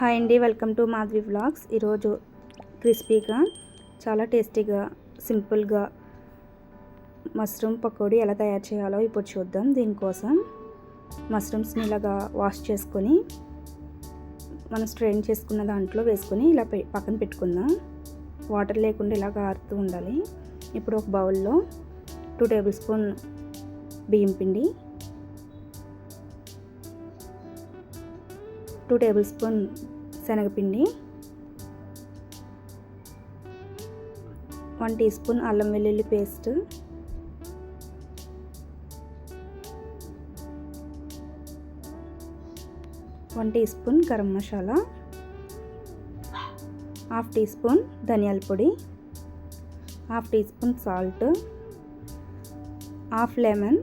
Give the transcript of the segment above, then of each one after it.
Hi అండి, welcome to Madhavi vlogs. ఈరోజు క్రిస్పీగా చాలా టేస్టీగా సింపుల్గా మష్రూమ్ పకోడీ ఎలా తయారు చేయాలో ఇప్పుడు చూద్దాం. దీనికోసం మష్రూమ్స్ని ఇలాగా వాష్ చేసుకొని మనం స్ట్రెయిన్ చేసుకున్న దాంట్లో వేసుకొని ఇలా పక్కన పెట్టుకుందాం. వాటర్ లేకుండా ఇలాగ ఆరుతూ ఉండాలి. ఇప్పుడు ఒక బౌల్లో 2 టేబుల్ స్పూన్ బియ్యం పిండి, 2 టేబుల్ స్పూన్ శనగపిండి, 1 టీ స్పూన్ అల్లం వెల్లుల్లి paste, 1 teaspoon garam masala, 1/2 teaspoon ధనియాల పొడి, 1/2 teaspoon salt, 1/2 lemon,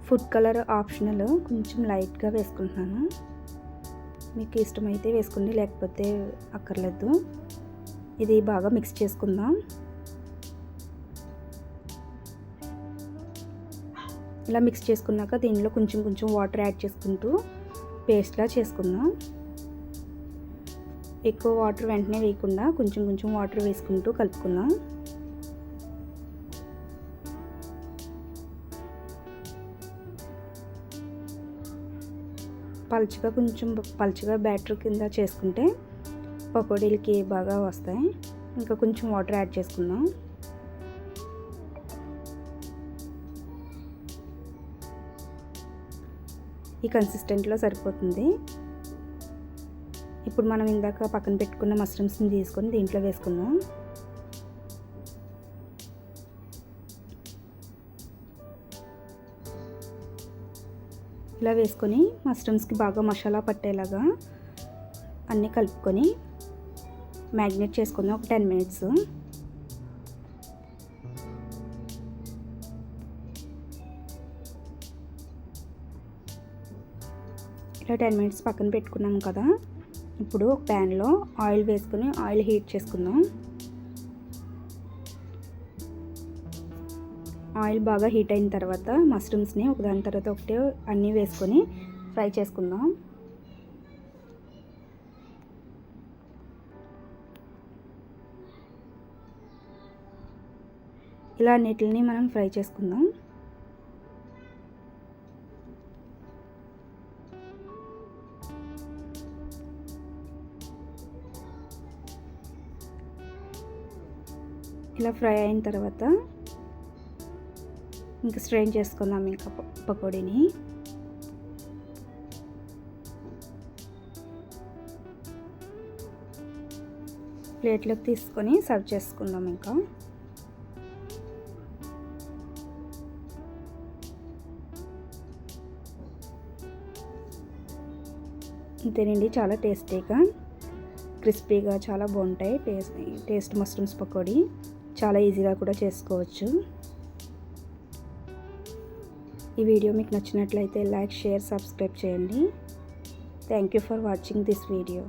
food colour optional, కొంచెం లైట్గా వేసుకుంటున్నాను. మీకు ఇష్టమైతే వేసుకోండి, లేకపోతే అక్కర్లేదు. ఇది బాగా మిక్స్ చేసుకుందాం. ఇలా మిక్స్ చేసుకున్నాక దీనిలో కొంచెం వాటర్ యాడ్ చేసుకుంటూ పేస్ట్లా చేసుకుందాం. ఎక్కువ వాటర్ వెంటనే వేయకుండా కొంచెం వాటర్ వేసుకుంటూ కలుపుకుందాం. కొంచెం పలుచగా బ్యాటర్ కింద చేసుకుంటే పకోడీలకి బాగా వస్తాయి. ఇంకా కొంచెం వాటర్ యాడ్ చేసుకుందాం. ఈ కన్సిస్టెంట్లో సరిపోతుంది. ఇప్పుడు మనం ఇందాక పక్కన పెట్టుకున్న మష్రూమ్స్ని తీసుకొని దీంట్లో వేసుకుందాం. ఇలా వేసుకొని మష్రూమ్స్కి బాగా మసాలా పట్టేలాగా అన్నీ కలుపుకొని మ్యాగ్నేట్ చేసుకుందాం ఒక 10 మినిట్స్. ఇలా 10 మినిట్స్ పక్కన పెట్టుకున్నాం కదా. ఇప్పుడు ఒక ప్యాన్లో ఆయిల్ వేసుకొని ఆయిల్ హీట్ చేసుకుందాం. ఆయిల్ బాగా హీట్ అయిన తర్వాత మష్రూమ్స్ని ఒకదాని తర్వాత ఒకటి అన్నీ వేసుకొని ఫ్రై చేసుకుందాం. ఇలా అన్నిటిని మనం ఫ్రై చేసుకుందాం. ఇలా ఫ్రై అయిన తర్వాత ఇంకా స్ట్రెయిన్ చేసుకుందాం ఇంకా పకోడీని. ప్లేట్లోకి తీసుకొని సర్వ్ చేసుకుందాం. ఇంకా అంతేనండి, చాలా టేస్టీగా క్రిస్పీగా చాలా బాగుంటాయి. టేస్ట్ మష్రూమ్స్ పకోడీ చాలా ఈజీగా కూడా చేసుకోవచ్చు. ఈ వీడియో మీకు నచ్చినట్లయితే లైక్, షేర్, సబ్స్క్రైబ్ చేయండి. Thank you for watching this video.